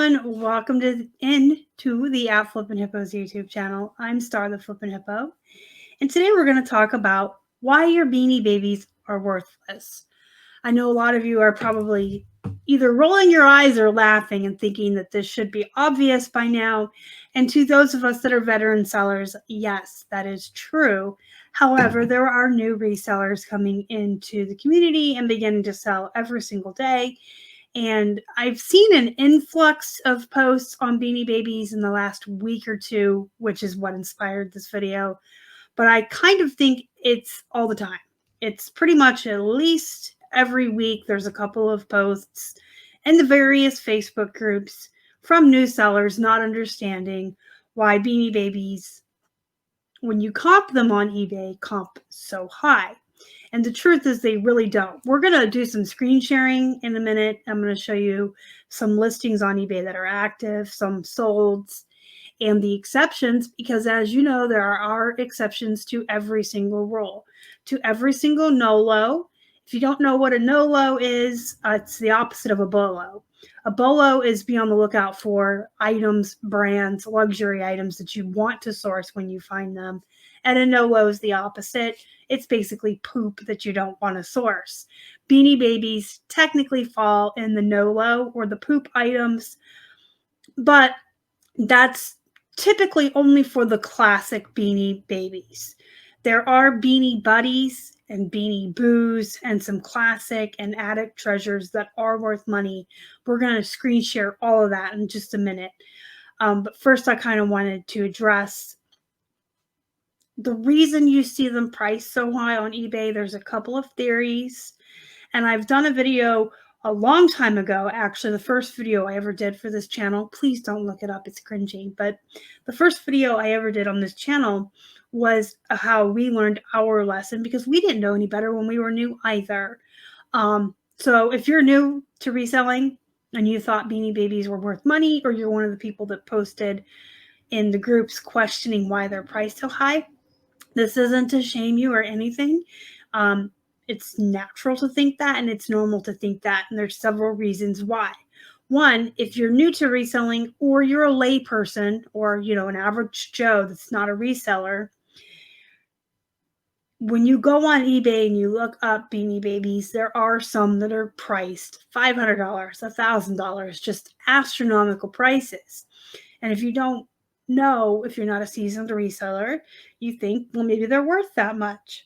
everyone. Welcome into the Flippin Hippos YouTube channel. I'm Star the Flippin Hippo, and today we're going to talk about why your Beanie Babies are worthless. I know a lot of you are probably either rolling your eyes or laughing and thinking that this should be obvious by now. And to those of us that are veteran sellers, yes, that is true. However, there are new resellers coming into the community and beginning to sell every single day. And I've seen an influx of posts on Beanie Babies in the last week or two, which is what inspired this video. But I kind of think it's all the time. It's pretty much at least every week there's a couple of posts in the various Facebook groups from new sellers not understanding why Beanie Babies, when you comp them on eBay, comp so high. And the truth is they really don't. We're going to do some screen sharing in a minute. I'm going to show you some listings on eBay that are active, some solds, and the exceptions, because as you know, there are exceptions to every single rule, to every single no-low. If you don't know what a no-low is, it's the opposite of a bolo. A bolo is be on the lookout for items, brands, luxury items that you want to source when you find them. And a no-low is the opposite. It's basically poop that you don't want to source. Beanie Babies technically fall in the no-low or the poop items, but that's typically only for the classic Beanie Babies. There are Beanie Buddies and Beanie Boos and some classic and attic treasures that are worth money. We're going to screen share all of that in just a minute. But first, I kind of wanted to address the reason you see them priced so high on eBay. There's a couple of theories, and I've done a video a long time ago, actually the first video I ever did for this channel. Please don't look it up, it's cringy. But the first video I ever did on this channel was how we learned our lesson, because we didn't know any better when we were new either. So if you're new to reselling and you thought Beanie Babies were worth money, or you're one of the people that posted in the groups questioning why they're priced so high, this isn't to shame you or anything. It's natural to think that, and it's normal to think that. And there's several reasons why. One, if you're new to reselling, or you're a lay person, or, an average Joe that's not a reseller, when you go on eBay and you look up Beanie Babies, there are some that are priced $500, $1,000, just astronomical prices. And if you don't know, if you're not a seasoned reseller, you think, well, maybe they're worth that much.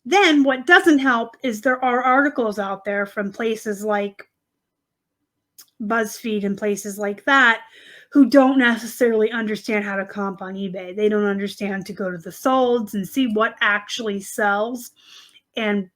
Then what doesn't help is there are articles out there from places like BuzzFeed and places like that who don't necessarily understand how to comp on eBay. They don't understand to go to the solds and see what actually sells and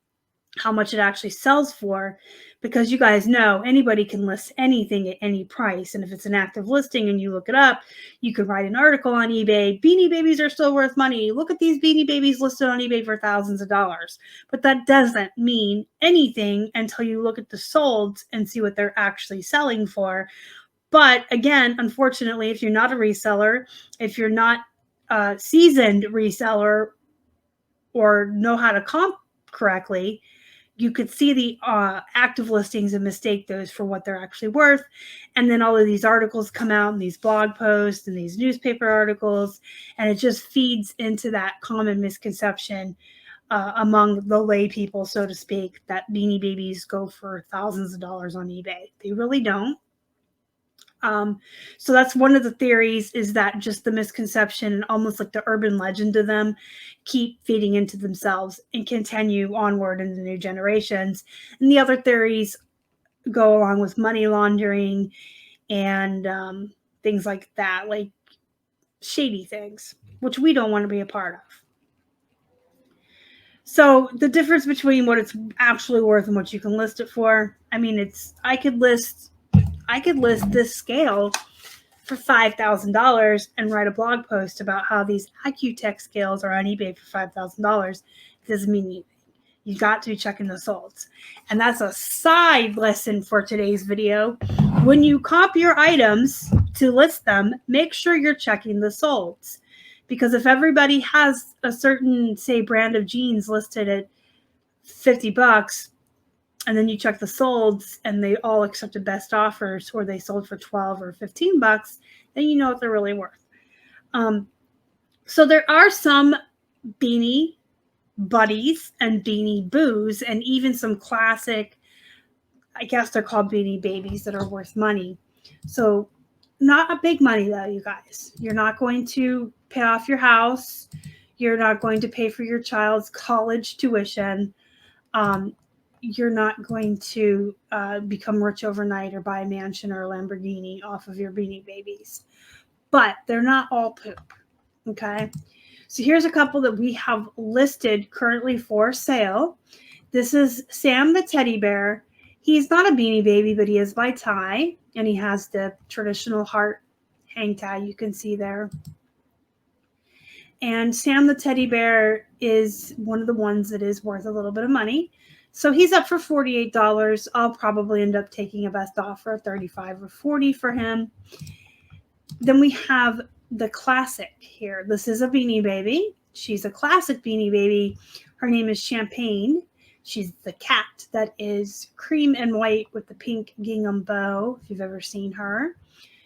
how much it actually sells for, because you guys know anybody can list anything at any price. And if it's an active listing and you look it up, you could write an article on eBay. Beanie Babies are still worth money. Look at these Beanie Babies listed on eBay for thousands of dollars. But that doesn't mean anything until you look at the solds and see what they're actually selling for. But again, unfortunately, if you're not a reseller, if you're not a seasoned reseller or know how to comp correctly, you could see the active listings and mistake those for what they're actually worth. And then all of these articles come out, and these blog posts and these newspaper articles, and it just feeds into that common misconception among the lay people, so to speak, that Beanie Babies go for thousands of dollars on eBay. They really don't. So that's one of the theories, is that just the misconception and almost like the urban legend of them keep feeding into themselves and continue onward into new generations. And the other theories go along with money laundering and things like that, like shady things, which we don't want to be a part of. So the difference between what it's actually worth and what you can list it for, I mean, I could list this scale for $5,000 and write a blog post about how these Accutech scales are on eBay for $5,000. It doesn't mean anything. You got to be checking the solds. And that's a side lesson for today's video. When you comp your items to list them, make sure you're checking the solds. Because if everybody has a certain, say, brand of jeans listed at $50, and then you check the solds and they all accepted best offers, or they sold for 12 or 15 bucks, then you know what they're really worth. So there are some Beanie Buddies and Beanie Boos, and even some classic, I guess they're called Beanie Babies, that are worth money. So not a big money though, you guys. You're not going to pay off your house. You're not going to pay for your child's college tuition. You're not going to become rich overnight or buy a mansion or a Lamborghini off of your Beanie Babies. But they're not all poop, okay? So here's a couple that we have listed currently for sale. This is Sam the teddy bear. He's not a Beanie Baby, but he is by Ty, and he has the traditional heart hang tag you can see there. And Sam the teddy bear is one of the ones that is worth a little bit of money. So he's up for $48. I'll probably end up taking a best offer of $35 or $40 for him. Then we have the classic here. This is a Beanie Baby. She's a classic Beanie Baby. Her name is Champagne. She's the cat that is cream and white with the pink gingham bow, if you've ever seen her.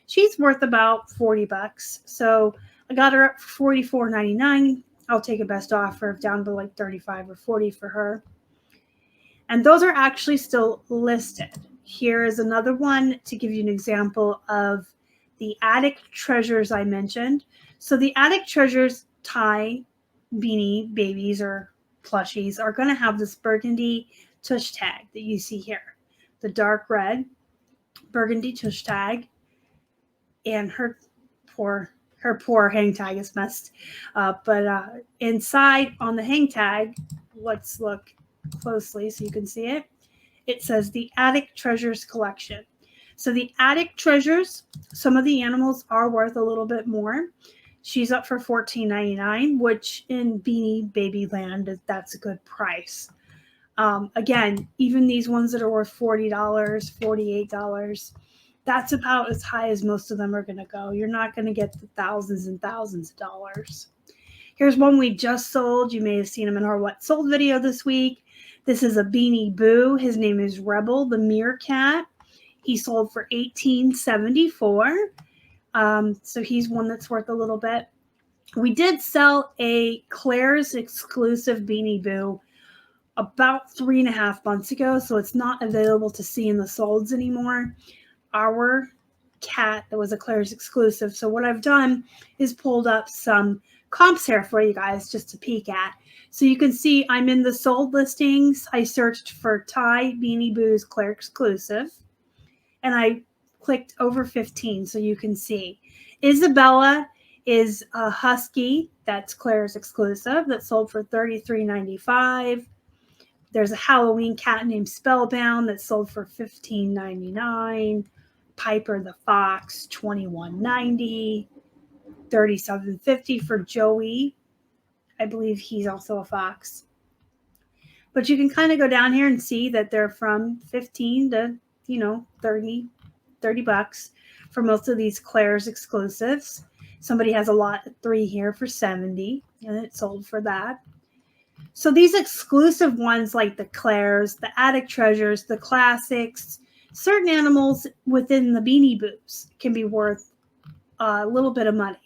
She's worth about 40 bucks. So I got her up for $44.99. I'll take a best offer of down to like 35 or 40 for her. And those are actually still listed. Here is another one to give you an example of the Attic Treasures I mentioned. So the Attic Treasures Ty Beanie Babies or plushies are going to have this burgundy tush tag that you see here. The dark red burgundy tush tag. And her poor hang tag is messed up. But inside on the hang tag, let's look closely so you can see it. It says the Attic Treasures Collection. So the Attic Treasures, some of the animals are worth a little bit more. She's up for $14.99, which in Beanie Baby land, that's a good price. Again, even these ones that are worth $40, $48, that's about as high as most of them are going to go. You're not going to get the thousands and thousands of dollars. Here's one we just sold. You may have seen him in our What Sold video this week. This is a Beanie Boo. His name is Rebel, the meerkat. He sold for $18.74. So he's one that's worth a little bit. We did sell a Claire's exclusive Beanie Boo about 3.5 months ago, so it's not available to see in the solds anymore. Our cat that was a Claire's exclusive. So what I've done is pulled up some comps here for you guys just to peek at. So you can see I'm in the sold listings. I searched for Ty Beanie Boos Claire exclusive, and I clicked over 15 so you can see. Isabella is a husky that's Claire's exclusive that sold for $33.95. There's a Halloween cat named Spellbound that sold for $15.99. Piper the fox, $21.90. $37.50 for Joey. I believe he's also a fox. But you can kind of go down here and see that they're from 15 to, 30 bucks for most of these Claire's exclusives. Somebody has a lot of 3 here for 70, and it sold for that. So these exclusive ones like the Claire's, the Attic Treasures, the classics, certain animals within the Beanie Boos can be worth a little bit of money.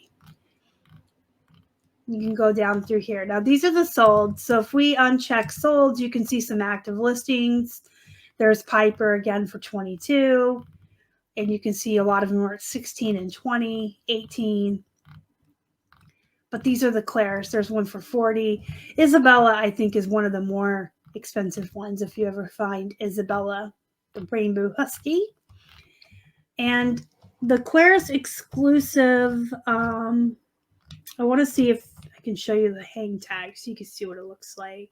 You can go down through here. Now, these are the sold. So if we uncheck sold, you can see some active listings. There's Piper again for 22. And you can see a lot of them are at 16 and 20, 18. But these are the Claire's. There's one for 40. Isabella, I think, is one of the more expensive ones if you ever find Isabella, the Rainbow Husky. And the Claire's exclusive, I want to see if I can show you the hang tag so you can see what it looks like.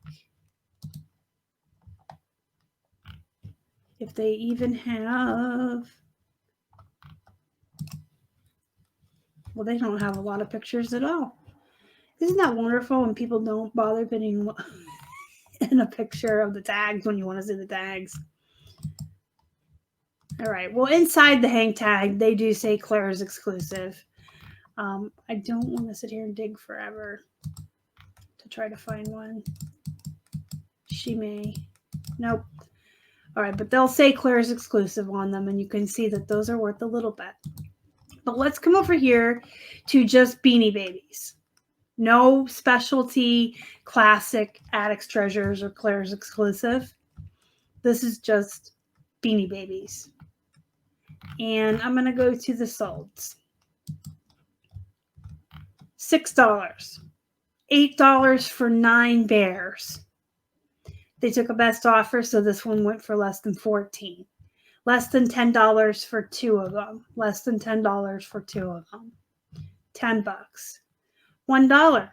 If they even have, well, they don't have a lot of pictures at all. Isn't that wonderful when people don't bother putting in a picture of the tags when you want to see the tags? All right. Well, inside the hang tag, they do say Claire's exclusive. I don't want to sit here and dig forever to try to find one. She may. Nope. All right, but they'll say Claire's exclusive on them, and you can see that those are worth a little bit. But let's come over here to just Beanie Babies. No specialty, classic, Addicts Treasures, or Claire's exclusive. This is just Beanie Babies. And I'm going to go to the solds. $6. $8 for 9 bears. They took a best offer, so this one went for less than $14. Less than $10 for 2 of them. Less than $10 for 2 of them. $10. $1.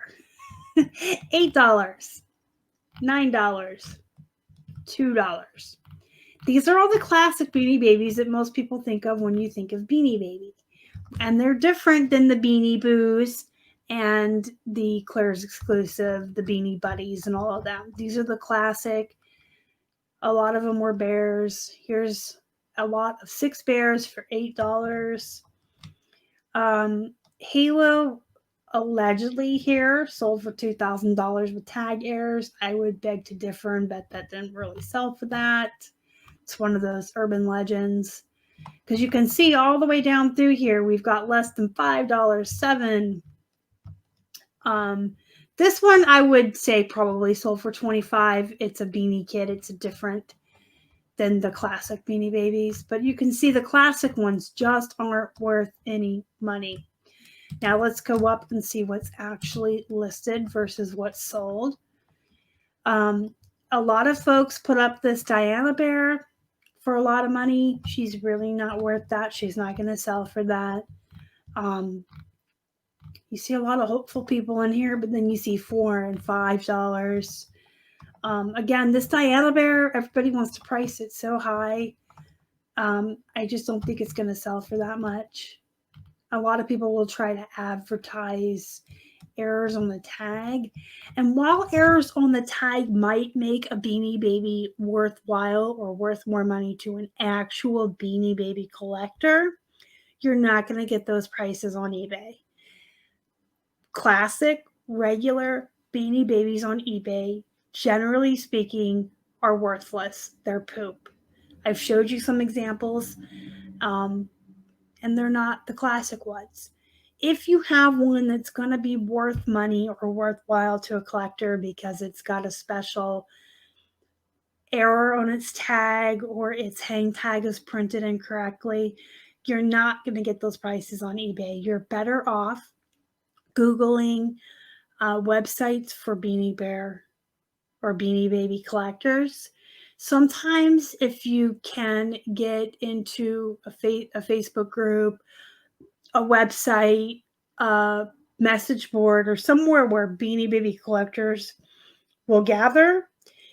$8. $9. $2. These are all the classic Beanie Babies that most people think of when you think of Beanie Baby. And they're different than the Beanie Boos and the Claire's exclusive, the Beanie Buddies, and all of them. These are the classic. A lot of them were bears. Here's a lot of 6 bears for $8. Halo allegedly here sold for $2,000 with tag errors. I would beg to differ and bet that didn't really sell for that. It's one of those urban legends. Because you can see all the way down through here, we've got less than $5, $7. This one I would say probably sold for $25. It's a beanie kit. It's different than the classic Beanie Babies. But you can see the classic ones just aren't worth any money. Now let's go up and see what's actually listed versus what's sold. A lot of folks put up this Diana Bear for a lot of money. She's really not worth that. She's not going to sell for that. You see a lot of hopeful people in here, but then you see $4 and $5. Again, this Diana Bear, everybody wants to price it so high. I just don't think it's going to sell for that much. A lot of people will try to advertise errors on the tag. And while errors on the tag might make a Beanie Baby worthwhile or worth more money to an actual Beanie Baby collector, you're not going to get those prices on eBay. Classic, regular Beanie Babies on eBay, generally speaking, are worthless. They're poop. I've showed you some examples, and they're not the classic ones. If you have one that's going to be worth money or worthwhile to a collector because it's got a special error on its tag or its hang tag is printed incorrectly, you're not going to get those prices on eBay. You're better off Googling websites for Beanie Bear or Beanie Baby collectors. Sometimes if you can get into a Facebook group, a website, a message board, or somewhere where Beanie Baby collectors will gather,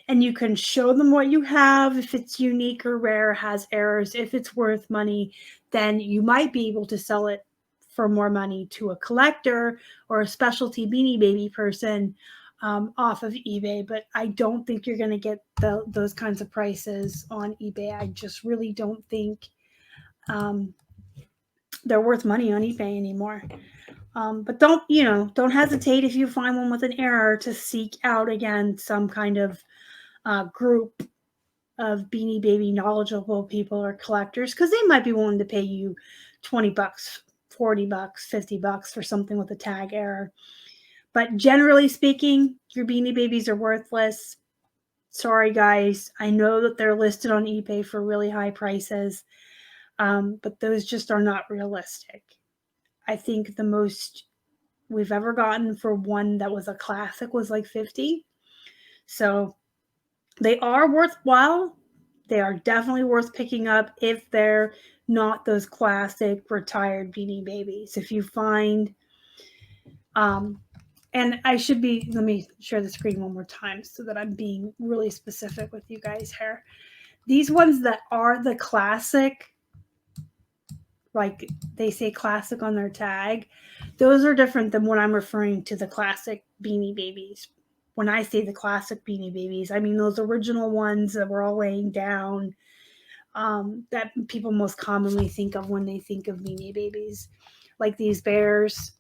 and you can show them what you have. If it's unique or rare, has errors, if it's worth money, then you might be able to sell it for more money to a collector or a specialty Beanie Baby person off of eBay. But I don't think you're going to get those kinds of prices on eBay. I just really don't think they're worth money on eBay anymore. But don't hesitate if you find one with an error to seek out, again, some kind of group of Beanie Baby knowledgeable people or collectors, because they might be willing to pay you $20, $40, $50 for something with a tag error. But generally speaking, your Beanie Babies are worthless. Sorry, guys. I know that they're listed on eBay for really high prices, but those just are not realistic. I think the most we've ever gotten for one that was a classic was like $50. So they are worthwhile. They are definitely worth picking up if they're not those classic retired Beanie Babies. If you find, and let me share the screen one more time so that I'm being really specific with you guys here. These ones that are the classic, like they say classic on their tag, those are different than when I'm referring to the classic Beanie Babies. When I say the classic Beanie Babies, I mean those original ones that were all laying down, that people most commonly think of when they think of Beanie Babies, like these bears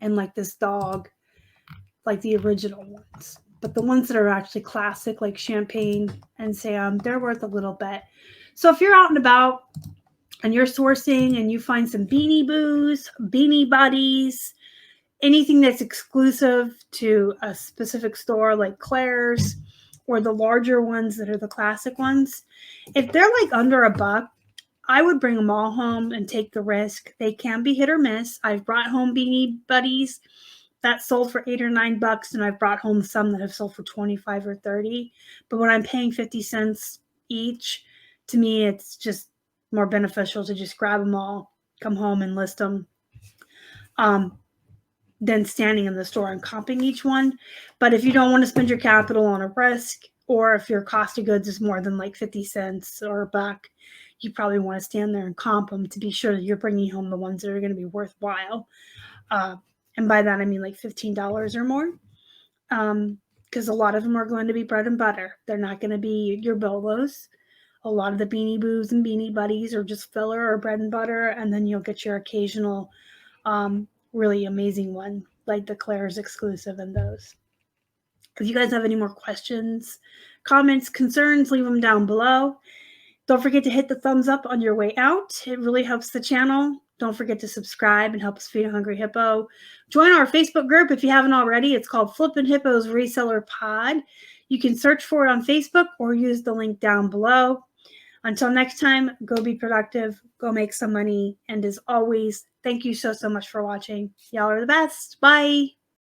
and like this dog, like the original ones. But the ones that are actually classic, like Champagne and Sam, they're worth a little bit. So if you're out and about and you're sourcing and you find some Beanie Boos, Beanie Buddies, anything that's exclusive to a specific store like Claire's or the larger ones that are the classic ones, if they're like under $1, I would bring them all home and take the risk. They can be hit or miss. I've brought home Beanie Buddies that sold for $8 or $9, and I've brought home some that have sold for 25 or 30. But when I'm paying 50 cents each, to me, it's just more beneficial to just grab them all, come home and list them, than standing in the store and comping each one. But if you don't want to spend your capital on a risk, or if your cost of goods is more than like 50 cents or $1, you probably want to stand there and comp them to be sure that you're bringing home the ones that are going to be worthwhile. And by that, I mean like $15 or more. Because a lot of them are going to be bread and butter. They're not going to be your Bolos. A lot of the Beanie Boos and Beanie Buddies are just filler or bread and butter. And then you'll get your occasional really amazing one, like the Claire's exclusive and those. If you guys have any more questions, comments, concerns, leave them down below. Don't forget to hit the thumbs up on your way out. It really helps the channel. Don't forget to subscribe and help us feed a hungry hippo. Join our Facebook group if you haven't already. It's called Flippin' Hippo's Reseller Pod. You can search for it on Facebook or use the link down below. Until next time, go be productive, go make some money, and as always, thank you so much for watching. Y'all are the best. Bye.